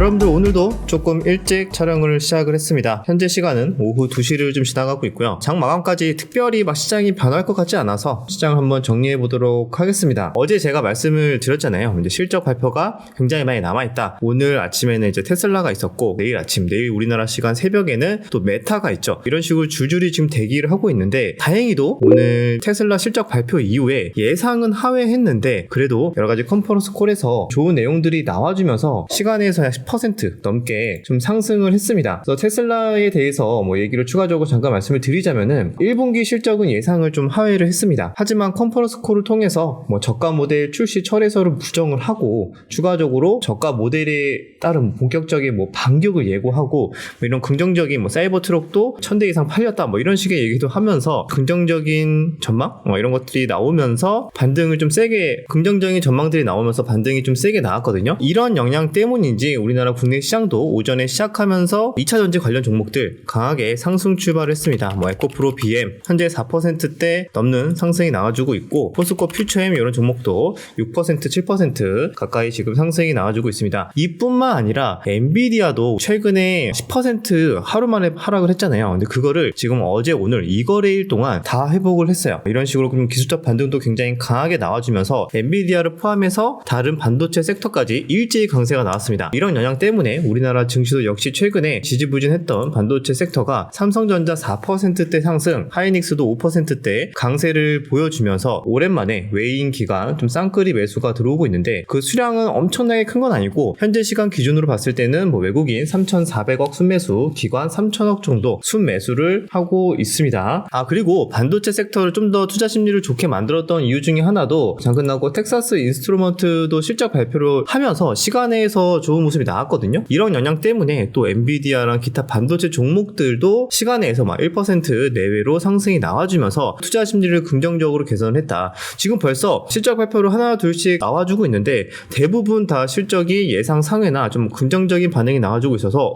여러분들 오늘도 조금 일찍 촬영을 시작을 했습니다. 현재 시간은 오후 2시를 좀 지나가고 있고요. 장 마감까지 특별히 시장이 변할 것 같지 않아서 시장을 한번 정리해 보도록 하겠습니다. 어제 제가 말씀을 드렸잖아요. 이제 실적 발표가 굉장히 많이 남아있다. 오늘 아침에는 이제 테슬라가 있었고 내일 우리나라 시간 새벽에는 또 메타가 있죠. 이런 식으로 줄줄이 지금 대기를 하고 있는데 다행히도 오늘 테슬라 실적 발표 이후에 예상은 하회했는데 그래도 여러가지 컨퍼런스 콜에서 좋은 내용들이 나와주면서 시간에서 10% 넘게 좀 상승을 했습니다. 그래서 테슬라에 대해서 얘기를 추가적으로 잠깐 말씀을 드리자면은 1분기 실적은 예상을 좀 하회를 했습니다. 하지만 컨퍼런스 콜을 통해서 저가 모델 출시 철회서를 부정을 하고 추가적으로 저가 모델에 따른 본격적인 반격을 예고하고 이런 긍정적인 사이버 트럭도 1000대 이상 팔렸다 이런 식의 얘기도 하면서 긍정적인 전망 이런 것들이 나오면서 반등을 좀 세게 긍정적인 전망들이 나오면서 반등이 좀 세게 나왔거든요. 이런 영향 때문인지 우리나라 국내 시장도 오전에 시작하면서 2차전지 관련 종목들 강하게 상승 출발을 했습니다. 에코프로 BM 현재 4%대 넘는 상승이 나와주고 있고 포스코 퓨처엠 이런 종목도 6% 7% 가까이 지금 상승이 나와주고 있습니다. 이뿐만 아니라 엔비디아도 최근에 10% 하루 만에 하락을 했잖아요. 근데 그거를 지금 어제 오늘 이 거래일 동안 다 회복을 했어요. 이런 식으로 그럼 기술적 반등도 굉장히 강하게 나와주면서 엔비디아를 포함해서 다른 반도체 섹터까지 일제히 강세가 나왔습니다. 이런 영향 때문에 우리나라 증시도 역시 최근에 지지부진했던 반도체 섹터가 삼성전자 4%대 상승, 하이닉스도 5%대 강세를 보여주면서 오랜만에 외인 기관 좀 쌍끌이 매수가 들어오고 있는데 그 수량은 엄청나게 큰 건 아니고 현재 시간 기준으로 봤을 때는 외국인 3,400억 순매수, 기관 3,000억 정도 순매수를 하고 있습니다. 그리고 반도체 섹터를 좀 더 투자 심리를 좋게 만들었던 이유 중에 하나도 장끝나고 텍사스 인스트루먼트도 실적 발표를 하면서 시간에서 좋은 모습이 나왔거든요. 이런 영향 때문에 또 엔비디아랑 기타 반도체 종목들도 시간에서 1% 내외로 상승이 나와주면서 투자 심리를 긍정적으로 개선했다. 지금 벌써 실적 발표를 하나 둘씩 나와주고 있는데 대부분 다 실적이 예상 상회나 좀 긍정적인 반응이 나와주고 있어서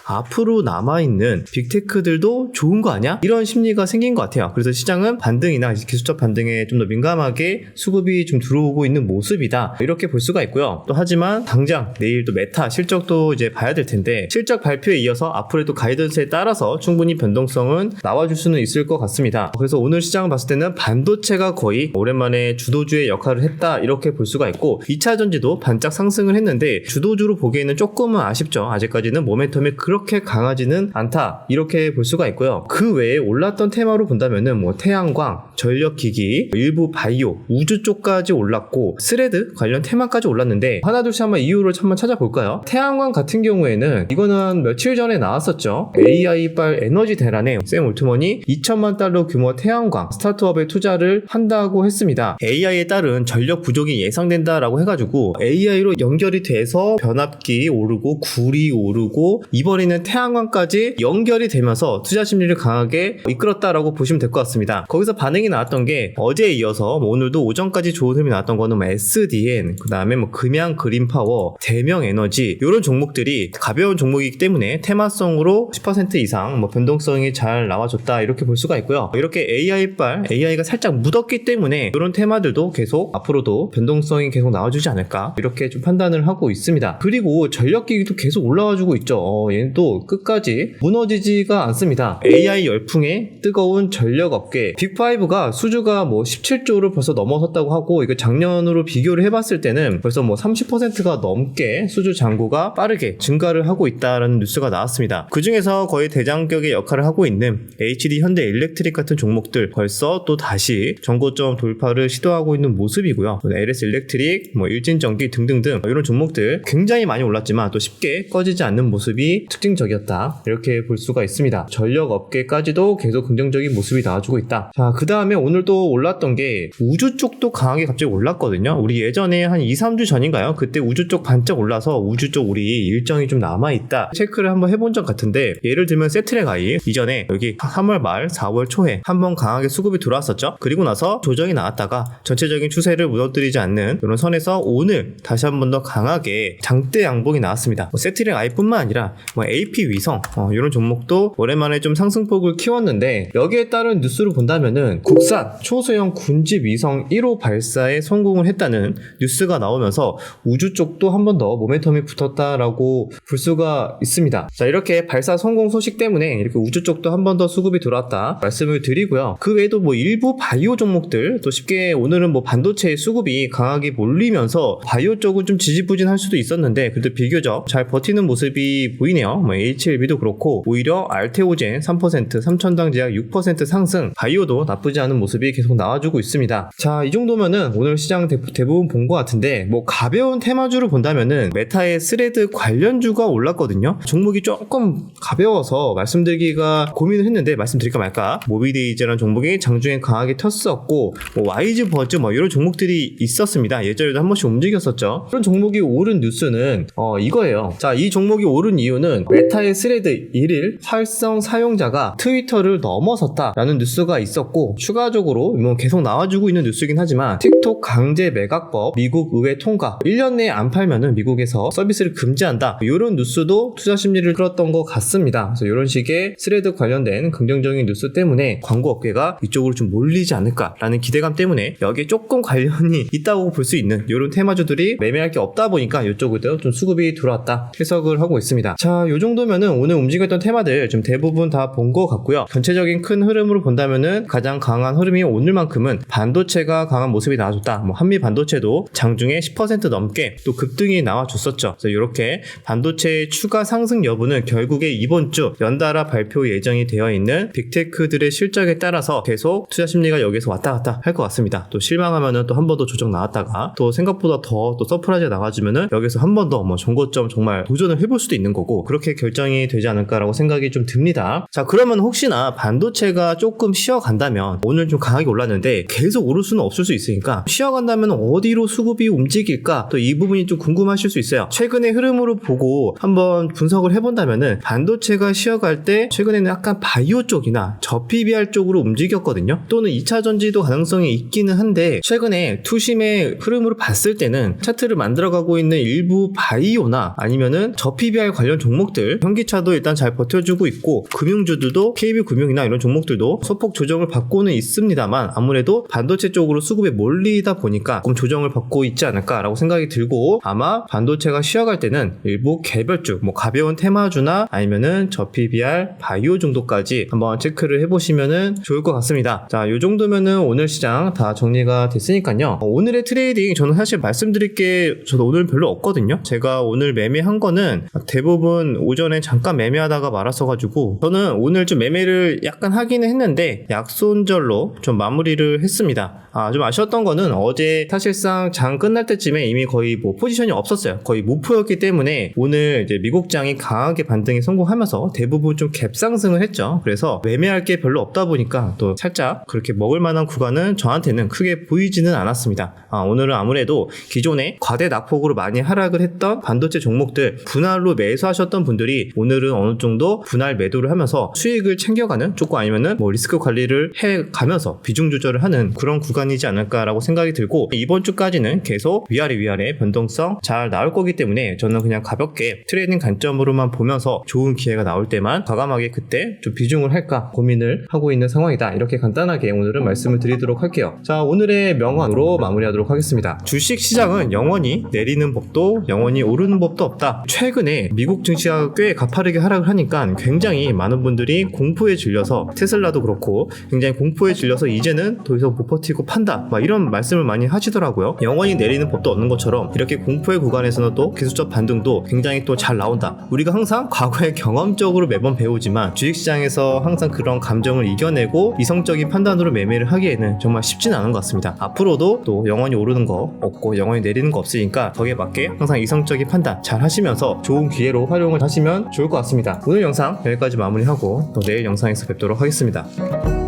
앞으로 남아있는 빅테크들도 좋은 거 아니야? 이런 심리가 생긴 것 같아요. 그래서 시장은 반등이나 기술적 반등에 좀 더 민감하게 수급이 좀 들어오고 있는 모습이다. 이렇게 볼 수가 있고요. 또 하지만 당장 내일 또 메타 실적도 이제 봐야 될 텐데 실적 발표에 이어서 앞으로도 가이던스에 따라서 충분히 변동성은 나와줄 수는 있을 것 같습니다. 그래서 오늘 시장을 봤을 때는 반도체가 거의 오랜만에 주도주의 역할을 했다 이렇게 볼 수가 있고 2차전지도 반짝 상승을 했는데 주도주로 보기에는 조금은 아쉽죠. 아직까지는 모멘텀이 그렇게 강하지는 않다 이렇게 볼 수가 있고요. 그 외에 올랐던 테마로 본다면은 태양광, 전력기기, 일부 바이오, 우주 쪽까지 올랐고 스레드 관련 테마까지 올랐는데 하나둘씩 한번 이유를 한번 찾아볼까요? 태양광 같은 경우에는 이거는 며칠 전에 나왔었죠. AI발 에너지 대란에 샘 올트먼이 2천만 달러 규모 태양광 스타트업에 투자를 한다고 했습니다. AI에 따른 전력 부족이 예상된다라고 해가지고 AI로 연결이 돼서 변압기 오르고 굴이 오르고 이번에는 태양광까지 연결이 되면서 투자 심리를 강하게 이끌었다라고 보시면 될 것 같습니다. 거기서 반응이 나왔던 게 어제에 이어서 오늘도 오전까지 좋은 흐름이 나왔던 거는 SDN, 그 다음에 금양 그린파워, 대명에너지 이런 종목들이 가벼운 종목이기 때문에 테마성으로 10% 이상 변동성이 잘 나와줬다 이렇게 볼 수가 있고요. 이렇게 AI가 살짝 묻었기 때문에 이런 테마들도 계속 앞으로도 변동성이 계속 나와주지 않을까 이렇게 좀 판단을 하고 있습니다. 그리고 전력기기도 계속 올라와주고 있죠. 얘는 또 끝까지 무너지지가 않습니다. AI 열풍에 뜨거운 전력업계 빅5가 수주가 17조를 벌써 넘어섰다고 하고 이거 작년으로 비교를 해봤을 때는 벌써 30%가 넘게 수주 잔고가 빠르게 증가를 하고 있다라는 뉴스가 나왔습니다. 그 중에서 거의 대장격의 역할을 하고 있는 HD 현대 일렉트릭 같은 종목들 벌써 또 다시 전고점 돌파를 시도하고 있는 모습이고요. LS 일렉트릭, 일진전기 등등등 이런 종목들 굉장히 많이 올랐지만 또 쉽게 꺼지지 않는 모습이 특징적이었다 이렇게 볼 수가 있습니다. 전력업계까지도 계속 긍정적인 모습이 나와주고 있다. 자, 그 다음에 오늘 또 올랐던 게 우주 쪽도 강하게 갑자기 올랐거든요. 우리 예전에 한 2-3주 전인가요? 그때 우주 쪽 반짝 올라서 우주 쪽 우리 일정이 좀 남아있다 체크를 한번 해본 적 같은데 예를 들면 세트랙 아이 이전에 여기 3월 말 4월 초에 한번 강하게 수급이 들어왔었죠. 그리고 나서 조정이 나왔다가 전체적인 추세를 무너뜨리지 않는 이런 선에서 오늘 다시 한번 더 강하게 장대 양봉이 나왔습니다. 세트랙 아이뿐만 아니라 AP 위성 이런 종목도 오랜만에 좀 상승폭을 키웠는데 여기에 따른 뉴스를 본다면은 국산 초소형 군집 위성 1호 발사에 성공을 했다는 뉴스가 나오면서 우주 쪽도 한 번 더 모멘텀이 붙었다 만들어졌다라고 볼 수가 있습니다. 자, 이렇게 발사 성공 소식 때문에 이렇게 우주 쪽도 한 번 더 수급이 들어왔다 말씀을 드리고요. 그 외에도 뭐 일부 바이오 종목들 또 쉽게 오늘은 뭐 반도체 수급이 강하게 몰리면서 바이오 쪽은 좀 지지부진할 수도 있었는데 그래도 비교적 잘 버티는 모습이 보이네요. 뭐 HLB도 그렇고 오히려 알테오젠 3%, 삼천당 제약 6% 상승, 바이오도 나쁘지 않은 모습이 계속 나와주고 있습니다. 자, 이 정도면은 오늘 시장 대부분 본 것 같은데 뭐 가벼운 테마주를 본다면은 메타의 스레드 관련주가 올랐거든요. 종목이 조금 가벼워서 말씀드리기가 고민을 했는데 말씀드릴까 말까. 모비데이즈라는 종목이 장중에 강하게 텄었고 뭐 와이즈 버즈 뭐 이런 종목들이 있었습니다. 예전에도 한 번씩 움직였었죠. 그런 종목이 오른 뉴스는 이거예요. 자, 이 종목이 오른 이유는 메타의 스레드 1일 활성 사용자가 트위터를 넘어섰다라는 뉴스가 있었고 추가적으로 뭐 계속 나와주고 있는 뉴스긴 하지만 틱톡 강제 매각법 미국 의회 통과 1년 내에 안 팔면은 미국에서 서비스를 금지한다 이런 뉴스도 투자 심리를 끌었던 것 같습니다. 그래서 이런 식의 스레드 관련된 긍정적인 뉴스 때문에 광고 업계가 이쪽으로 좀 몰리지 않을까라는 기대감 때문에 여기에 조금 관련이 있다고 볼 수 있는 이런 테마주들이 매매할 게 없다 보니까 이쪽으로 좀 수급이 들어왔다 해석을 하고 있습니다. 자, 요 정도면은 오늘 움직였던 테마들 좀 대부분 다 본 것 같고요. 전체적인 큰 흐름으로 본다면은 가장 강한 흐름이 오늘만큼은 반도체가 강한 모습이 나와줬다. 뭐 한미 반도체도 장중에 10% 넘게 또 급등이 나와줬었죠. 그래서 이렇게 반도체의 추가 상승 여부는 결국에 이번 주 연달아 발표 예정이 되어 있는 빅테크들의 실적에 따라서 계속 투자 심리가 여기서 왔다 갔다 할 것 같습니다. 또 실망하면은 또 한 번 더 조정 나왔다가 또 생각보다 더 또 서프라이즈가 나가주면은 여기서 한 번 더 뭐 종고점 정말 도전을 해볼 수도 있는 거고 그렇게 결정이 되지 않을까라고 생각이 좀 듭니다. 자, 그러면 혹시나 반도체가 조금 쉬어간다면 오늘 좀 강하게 올랐는데 계속 오를 수는 없을 수 있으니까 쉬어간다면 어디로 수급이 움직일까 또 이 부분이 좀 궁금하실 수 있어요. 최근의 흐름으로 보고 한번 분석을 해본다면은 반도체가 쉬어갈 때 최근에는 약간 바이오 쪽이나 저PBR 쪽으로 움직였거든요. 또는 2차 전지도 가능성이 있기는 한데 최근에 투심의 흐름으로 봤을 때는 차트를 만들어가고 있는 일부 바이오나 아니면은 저PBR 관련 종목들 현기차도 일단 잘 버텨주고 있고 금융주들도 KB금융이나 이런 종목들도 소폭 조정을 받고는 있습니다만 아무래도 반도체 쪽으로 수급에 몰리다 보니까 조금 조정을 받고 있지 않을까라고 생각이 들고 아마 반도체가 쉬어갈 때는 일부 개별주 뭐 가벼운 테마주나 아니면은 저PBR 바이오 정도까지 한번 체크를 해보시면은 좋을 것 같습니다. 자, 요 정도면은 오늘 시장 다 정리가 됐으니까요. 오늘의 트레이딩 저는 사실 말씀드릴 게 저도 오늘 별로 없거든요. 제가 오늘 매매한 거는 대부분 오전에 잠깐 매매하다가 말았어가지고 저는 오늘 좀 매매를 약간 하기는 했는데 약손절로 좀 마무리를 했습니다. 좀 아쉬웠던 거는 어제 사실상 장 끝날 때쯤에 이미 거의 뭐 포지션이 없었어요. 거의 무포였기 때문에 오늘 이제 미국장이 강하게 반등에 성공하면서 대부분 좀 갭 상승을 했죠. 그래서 매매할 게 별로 없다 보니까 또 살짝 그렇게 먹을 만한 구간은 저한테는 크게 보이지는 않았습니다. 오늘은 아무래도 기존에 과대 낙폭으로 많이 하락을 했던 반도체 종목들 분할로 매수하셨던 분들이 오늘은 어느 정도 분할 매도를 하면서 수익을 챙겨가는 조금 아니면은 뭐 리스크 관리를 해가면서 비중 조절을 하는 그런 구간이지 않을까라고 생각이 들고 이번 주까지는 계속 위아래 변동성 잘 나올 거기 때문에 저는 그냥 가볍게 트레이딩 관점으로만 보면서 좋은 기회가 나올 때만 과감하게 그때 좀 비중을 할까 고민을 하고 있는 상황이다. 이렇게 간단하게 오늘은 말씀을 드리도록 할게요. 자, 오늘의 명언으로 마무리하도록 하겠습니다. 주식 시장은 영원히 내리는 법도 영원히 오르는 법도 없다. 최근에 미국 증시가 꽤 가파르게 하락을 하니까 굉장히 많은 분들이 공포에 질려서 테슬라도 그렇고 굉장히 공포에 질려서 이제는 더 이상 못 버티고 판다 막 이런 말씀을 많이 하시더라고요. 영원히 내리는 법도 없는 것처럼 이렇게 공포의 구간에서는 또 기술적 반등도 굉장히 또 잘 나온다. 우리가 항상 과거의 경험적으로 매번 배우지만 주식시장에서 항상 그런 감정을 이겨내고 이성적인 판단으로 매매를 하기에는 정말 쉽지는 않은 것 같습니다. 앞으로도 또 영원히 오르는 거 없고 영원히 내리는 거 없으니까 거기에 맞게 항상 이성적인 판단 잘 하시면서 좋은 기회로 활용을 하시면 좋을 것 같습니다. 오늘 영상 여기까지 마무리하고 또 내일 영상에서 뵙도록 하겠습니다.